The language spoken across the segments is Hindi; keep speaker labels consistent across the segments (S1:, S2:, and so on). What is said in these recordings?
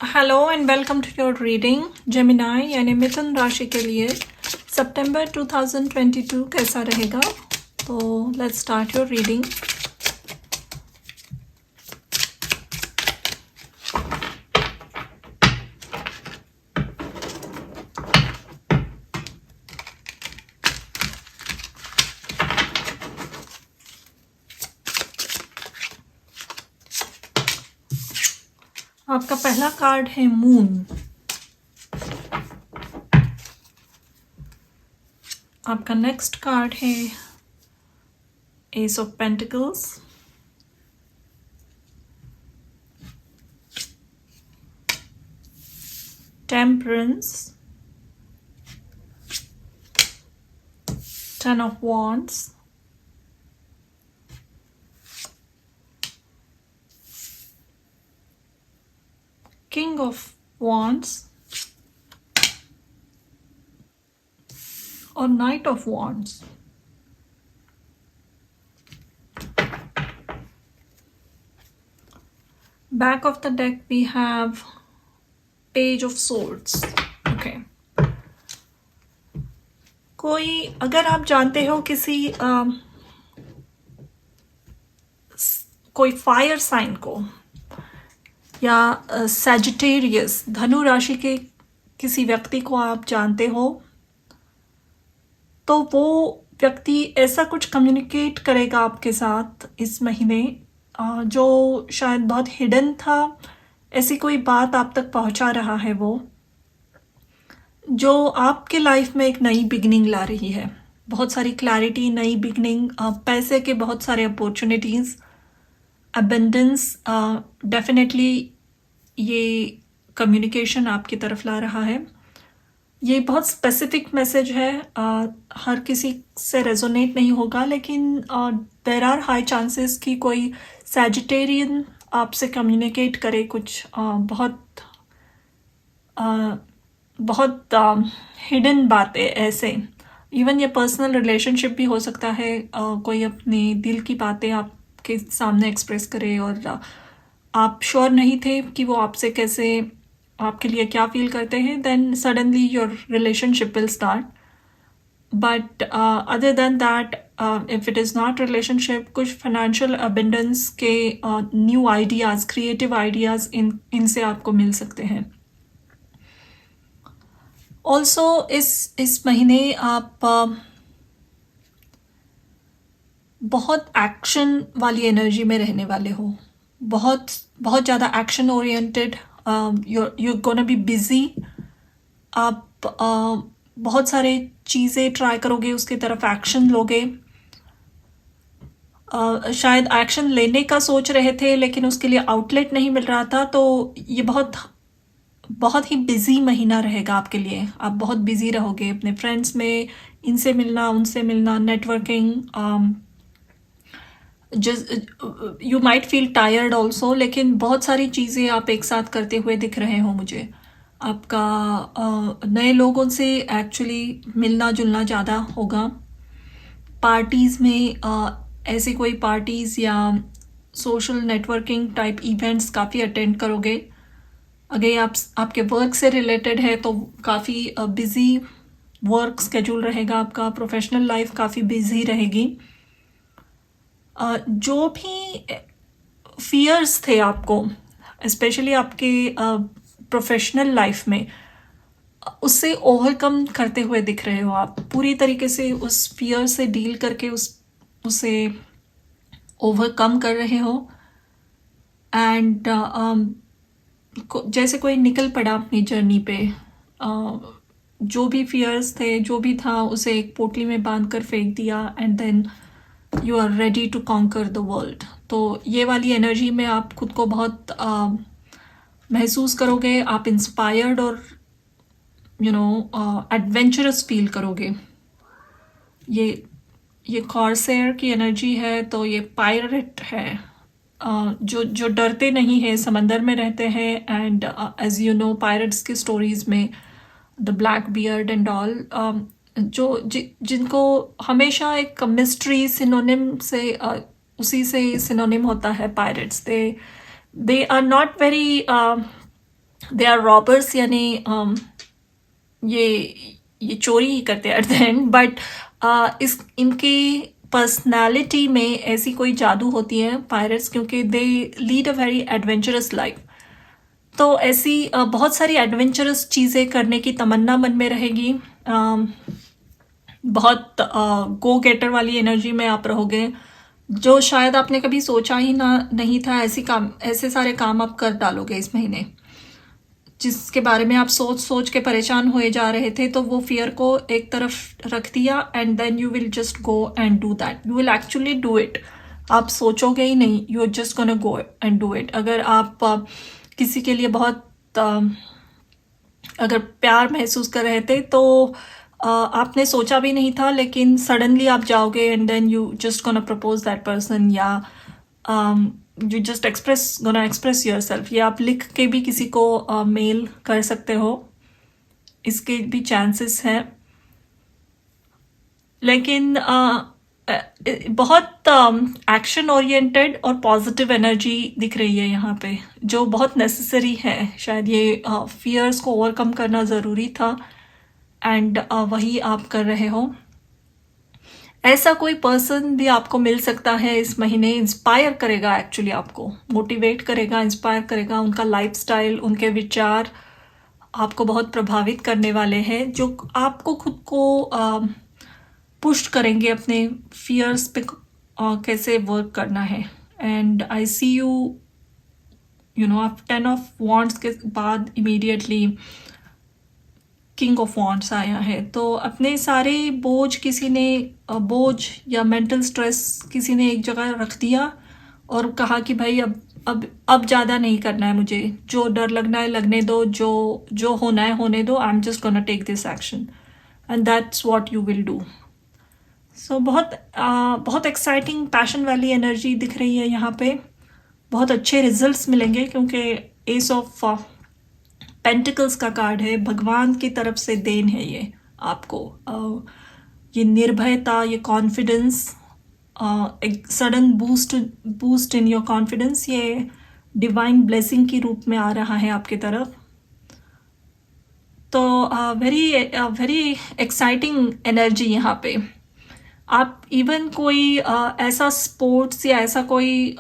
S1: Hello and welcome to your reading Gemini यानी मिथुन राशि के लिए सितंबर 2022 कैसा रहेगा। तो लेट्स स्टार्ट योर रीडिंग। आपका पहला कार्ड है मून। आपका नेक्स्ट कार्ड है ace of pentacles. Temperance, ten of wands, king of wands और knight of wands. Back of the deck we have Page of Swords. Okay. कोई अगर आप जानते हो किसी कोई फायर साइन को या सैजिटेरियस धनु राशि के किसी व्यक्ति को आप जानते हो तो वो व्यक्ति ऐसा कुछ कम्युनिकेट करेगा आपके साथ इस महीने जो शायद बहुत हिडन था। ऐसी कोई बात आप तक पहुंचा रहा है वो जो आपके लाइफ में एक नई बिगनिंग ला रही है। बहुत सारी क्लैरिटी, नई बिगनिंग, पैसे के बहुत सारे अपॉर्चुनिटीज़, अबेंडेंस। डेफिनेटली ये कम्युनिकेशन आपकी तरफ ला रहा है। ये बहुत स्पेसिफिक मैसेज है, हर किसी से रेजोनेट नहीं होगा, लेकिन देर आर हाई चांसेस कि कोई सैजिटेरियन आपसे कम्युनिकेट करे कुछ बहुत हिडन बातें ऐसे। इवन ये पर्सनल रिलेशनशिप भी हो सकता है, कोई अपने दिल की बातें आपके सामने एक्सप्रेस करे और आप श्योर नहीं थे कि वो आपसे कैसे, आपके लिए क्या फील करते हैं, then suddenly your relationship will start. But other than that, if it is not relationship, कुछ फाइनेंशियल अबेंडेंस के न्यू आइडियाज़, क्रिएटिव आइडियाज़ इनसे आपको मिल सकते हैं। ऑल्सो इस महीने आप बहुत एक्शन वाली एनर्जी में रहने वाले हो, बहुत ज़्यादा action oriented. you're gonna be busy। आप बहुत सारे चीज़ें ट्राई करोगे, उसकी तरफ एक्शन लोगे। शायद एक्शन लेने का सोच रहे थे लेकिन उसके लिए आउटलेट नहीं मिल रहा था, तो ये बहुत ही बिजी महीना रहेगा आपके लिए। आप बहुत बिजी रहोगे अपने फ्रेंड्स में, इनसे मिलना, उनसे मिलना, networking. You might feel tired also, लेकिन बहुत सारी चीज़ें आप एक साथ करते हुए दिख रहे हो मुझे। आपका नए लोगों से एक्चुअली मिलना जुलना ज़्यादा होगा। पार्टीज़ में ऐसी कोई पार्टीज़ या सोशल नेटवर्किंग टाइप इवेंट्स काफ़ी अटेंड करोगे। अगर आपके वर्क से रिलेटेड है तो काफ़ी बिज़ी वर्क स्केड्यूल रहेगा आपका। प्रोफेशनल लाइफ काफ़ी बिज़ी रहेगी। जो भी फियर्स थे आपको, स्पेशली आपके प्रोफेशनल लाइफ में, उससे ओवरकम करते हुए दिख रहे हो आप। पूरी तरीके से उस फियर से डील करके उसे ओवरकम कर रहे हो। एंड जैसे कोई निकल पड़ा अपनी जर्नी पे, जो भी फियर्स थे, जो भी था, उसे एक पोटली में बांध कर फेंक दिया and then you are ready to conquer the world. तो ये वाली एनर्जी में आप खुद को बहुत महसूस करोगे। आप इंस्पायर्ड और एडवेंचरस फील करोगे। ये कॉर्सेयर की एनर्जी है, तो ये पायरेट है, जो डरते नहीं है, समंदर में रहते हैं। And as you know, pirates की स्टोरीज में the Blackbeard and all, जिनको हमेशा एक मिस्ट्री सिनोनिम से, उसी से सिनोनिम होता है pirates. They are not very they are robbers, यानी ये ये चोरी ही करते हैं एट द एंड, बट इस इनके पर्सनालिटी में ऐसी कोई जादू होती है पायरेट्स, क्योंकि they lead a very adventurous life. तो ऐसी बहुत सारी एडवेंचरस चीज़ें करने की तमन्ना मन में रहेगी। बहुत गो गेटर वाली एनर्जी में आप रहोगे, जो शायद आपने कभी सोचा ही ना नहीं था। ऐसे सारे काम आप कर डालोगे इस महीने, जिसके बारे में आप सोच सोच के परेशान हुए जा रहे थे, तो वो फियर को एक तरफ रख दिया and then you will just go and do that. You will actually do it. आप सोचोगे ही नहीं, you are just gonna go and do it. अगर आप किसी के लिए बहुत अगर प्यार महसूस कर रहे थे, तो आपने सोचा भी नहीं था, लेकिन सडनली आप जाओगे and then you just gonna propose that person, या you just gonna express yourself. या आप लिख के भी किसी को मेल कर सकते हो, इसके भी चांसेस हैं। लेकिन बहुत एक्शन ओरिएंटेड और पॉजिटिव एनर्जी दिख रही है यहाँ पे, जो बहुत नेसेसरी है। शायद ये फियर्स को ओवरकम करना ज़रूरी था, एंड वही आप कर रहे हो। ऐसा कोई पर्सन भी आपको मिल सकता है इस महीने, इंस्पायर करेगा, एक्चुअली आपको मोटिवेट करेगा, इंस्पायर करेगा। उनका लाइफस्टाइल, उनके विचार आपको बहुत प्रभावित करने वाले हैं, जो आपको खुद को पुश करेंगे अपने फियर्स पे कैसे वर्क करना है। And I see you know आप 10 ऑफ वॉन्ड्स के बाद इमीडिएटली किंग ऑफ वॉन्ड्स आया है। तो अपने सारे बोझ किसी ने बोझ या मेंटल स्ट्रेस किसी ने एक जगह रख दिया और कहा कि भाई अब ज़्यादा नहीं करना है मुझे, जो डर लगना है लगने दो, जो होना है होने दो। I am just gonna take this action and that's what you will do. So बहुत एक्साइटिंग पैशन वाली एनर्जी दिख रही है यहाँ पे। बहुत अच्छे रिजल्ट्स मिलेंगे, क्योंकि एस ऑफ पेंटिकल्स का कार्ड है, भगवान की तरफ से देन है ये आपको। ये निर्भयता, ये कॉन्फिडेंस, एक sudden boost in your confidence, ये डिवाइन ब्लेसिंग के रूप में आ रहा है आपकी तरफ। तो वेरी एक्साइटिंग एनर्जी यहाँ पे। आप इवन कोई ऐसा स्पोर्ट्स या ऐसा कोई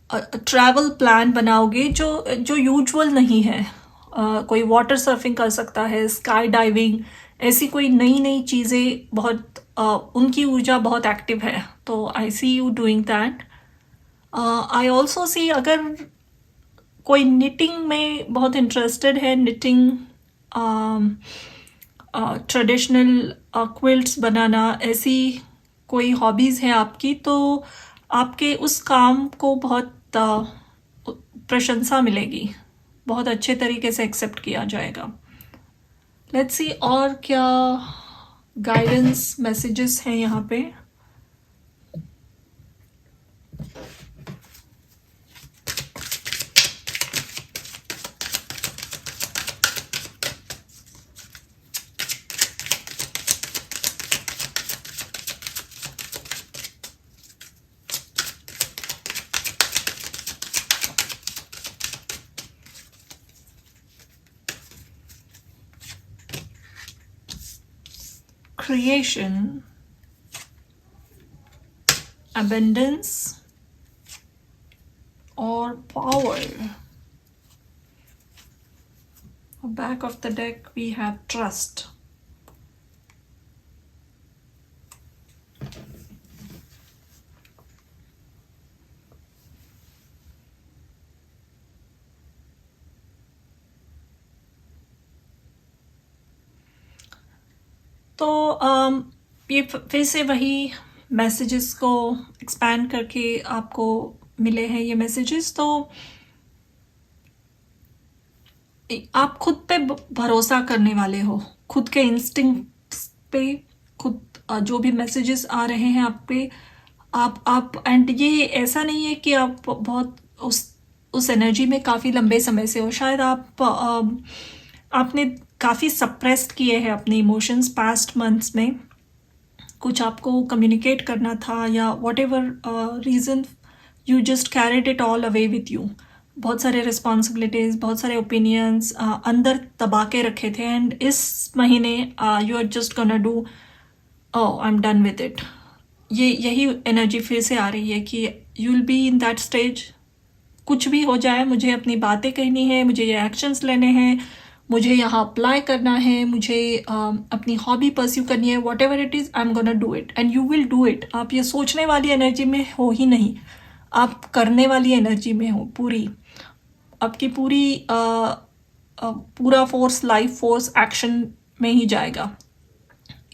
S1: ट्रैवल प्लान बनाओगे जो यूजुअल नहीं है। कोई वाटर सर्फिंग कर सकता है, स्काई डाइविंग, ऐसी कोई नई नई चीज़ें बहुत उनकी ऊर्जा बहुत एक्टिव है। तो I see you doing that. I also see अगर कोई निटिंग में बहुत इंटरेस्टेड है, निटिंग, ट्रेडिशनल क्विल्ट्स बनाना, ऐसी कोई हॉबीज़ है आपकी, तो आपके उस काम को बहुत प्रशंसा मिलेगी, बहुत अच्छे तरीके से एक्सेप्ट किया जाएगा। लेट्स सी और क्या गाइडेंस मैसेजेस हैं यहाँ पे। Creation, abundance, or power. Back of the deck we have trust. तो ये फिर से वही मैसेजेस को एक्सपैंड करके आपको मिले हैं ये मैसेजेस। तो आप खुद पे भरोसा करने वाले हो, खुद के इंस्टिंक्ट्स पे, खुद जो भी मैसेजेस आ रहे हैं आप पे, आप एंड ये ऐसा नहीं है कि आप बहुत उस एनर्जी में काफ़ी लंबे समय से हो। शायद आपने काफ़ी सप्रेस्ड किए हैं अपने इमोशंस पास्ट मंथ्स में, कुछ आपको कम्युनिकेट करना था, या what ever reason, you just carried it all away with you. बहुत सारे रिस्पॉन्सिबिलिटीज़, बहुत सारे ओपिनियंस अंदर दबा के रखे थे, एंड इस महीने you are just gonna do, oh I am done with it. यही एनर्जी फिर से आ रही है कि you will be in that stage, कुछ भी हो जाए मुझे अपनी बातें कहनी है, मुझे ये एक्शंस लेने हैं, मुझे यहाँ अप्लाई करना है, मुझे अपनी हॉबी परस्यू करनी है, what ever it is I am gonna do it and you will do it. आप ये सोचने वाली एनर्जी में हो ही नहीं, आप करने वाली एनर्जी में हो पूरी। आपकी पूरा फोर्स, लाइफ फोर्स एक्शन में ही जाएगा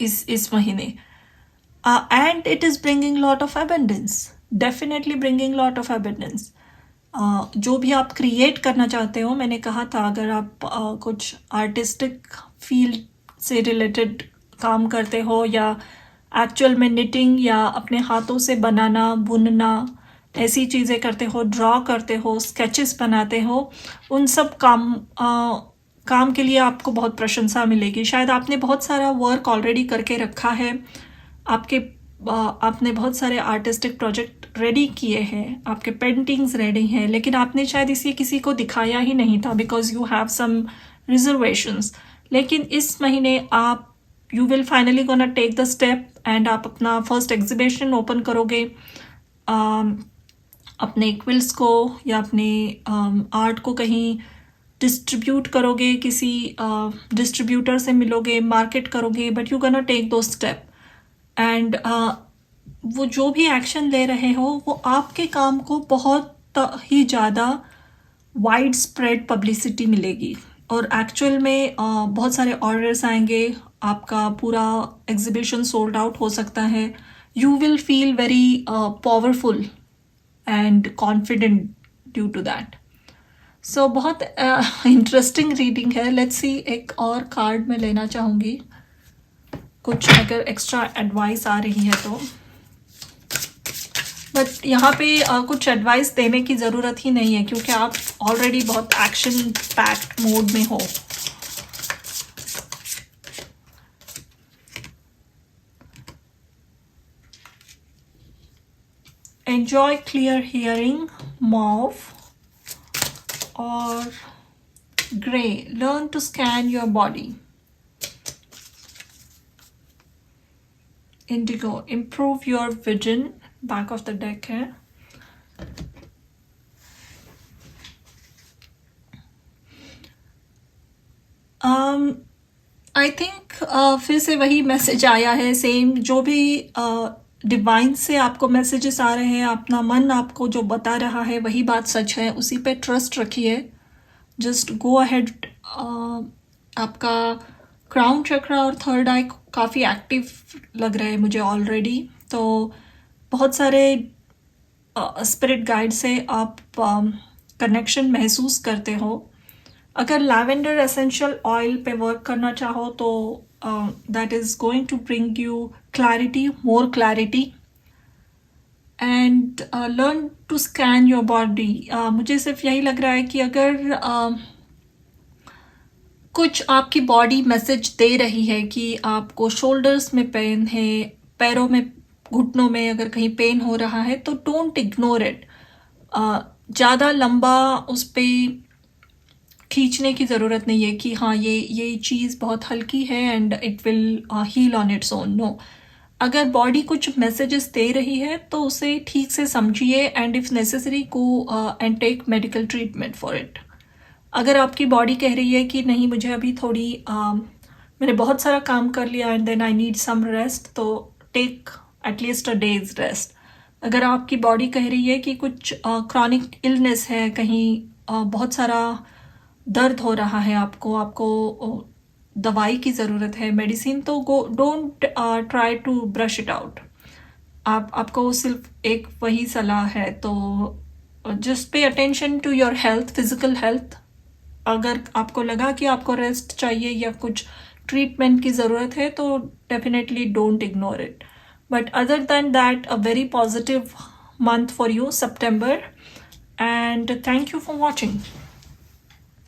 S1: इस महीने। And it is bringing lot of abundance, definitely bringing lot of abundance. जो भी आप क्रिएट करना चाहते हो, मैंने कहा था अगर आप कुछ आर्टिस्टिक फील्ड से रिलेटेड काम करते हो या एक्चुअल में निटिंग या अपने हाथों से बनाना, बुनना, ऐसी चीज़ें करते हो, ड्रॉ करते हो, स्केचेस बनाते हो, उन सब काम के लिए आपको बहुत प्रशंसा मिलेगी। शायद आपने बहुत सारा वर्क ऑलरेडी करके रखा है, आपने बहुत सारे आर्टिस्टिक प्रोजेक्ट रेडी किए हैं, आपके पेंटिंग्स रेडी हैं, लेकिन आपने शायद इसे किसी को दिखाया ही नहीं था because you have some reservations. लेकिन इस महीने आप you will finally gonna take the step and आप अपना फर्स्ट एग्जीबिशन ओपन करोगे, अपने क्विल्स को या अपने आर्ट को कहीं डिस्ट्रीब्यूट करोगे, किसी डिस्ट्रीब्यूटर से मिलोगे, मार्केट करोगे, बट यू गोना टेक दो स्टेप एंड वो जो भी एक्शन ले रहे हो वो आपके काम को बहुत ही ज़्यादा वाइड स्प्रेड पब्लिसिटी मिलेगी और एक्चुअल में बहुत सारे ऑर्डर्स आएंगे, आपका पूरा एग्जीबिशन सोल्ड आउट हो सकता है। You will feel very powerful and confident due to that. So बहुत इंटरेस्टिंग रीडिंग है। लेट्स सी, एक और कार्ड मैं लेना चाहूँगी, कुछ अगर एक्स्ट्रा एडवाइस आ रही है तो। बट यहाँ पे कुछ एडवाइस देने की ज़रूरत ही नहीं है क्योंकि आप ऑलरेडी बहुत एक्शन पैक्ड मोड में हो। एंजॉय क्लियर हियरिंग, मॉव और grey, learn to scan your body. Indigo, improve your vision, back of the deck है। आई थिंक फिर से वही मैसेज आया है, सेम जो भी डिवाइन से आपको मैसेजेस आ रहे हैं, अपना मन आपको जो बता रहा है वही बात सच है, उसी पे ट्रस्ट रखिए, जस्ट गो अहेड। आपका क्राउन चक्रा और थर्ड आई काफ़ी एक्टिव लग रहे हैं मुझे ऑलरेडी, तो बहुत सारे स्पिरिट गाइड से आप कनेक्शन महसूस करते हो। अगर लैवेंडर एसेंशियल ऑयल पे वर्क करना चाहो तो that is going to bring you clarity, more clarity and learn to scan your body. मुझे सिर्फ यही लग रहा है कि अगर कुछ आपकी बॉडी मैसेज दे रही है कि आपको शोल्डर्स में पेन है, पैरों में, घुटनों में अगर कहीं पेन हो रहा है तो डोंट इग्नोर इट। ज़्यादा लंबा उस पर खींचने की ज़रूरत नहीं है कि हाँ ये चीज़ बहुत हल्की है and it will heal on its own. No, अगर बॉडी कुछ मैसेजेस दे रही है तो उसे ठीक से समझिए and if necessary go and take medical treatment for it. अगर आपकी बॉडी कह रही है कि नहीं मुझे अभी थोड़ी मैंने बहुत सारा काम कर लिया and then I need some rest, तो take at least a days rest. अगर आपकी बॉडी कह रही है कि कुछ क्रॉनिक इलनेस है, कहीं बहुत सारा दर्द हो रहा है, आपको दवाई की ज़रूरत है, मेडिसिन, तो don't try to brush it out. आपको सिर्फ एक वही सलाह है, तो just pay attention to your health, physical health. अगर आपको लगा कि आपको रेस्ट चाहिए या कुछ ट्रीटमेंट की ज़रूरत है तो definitely don't ignore it. But other than that, a very positive month for you, September, and thank you for watching.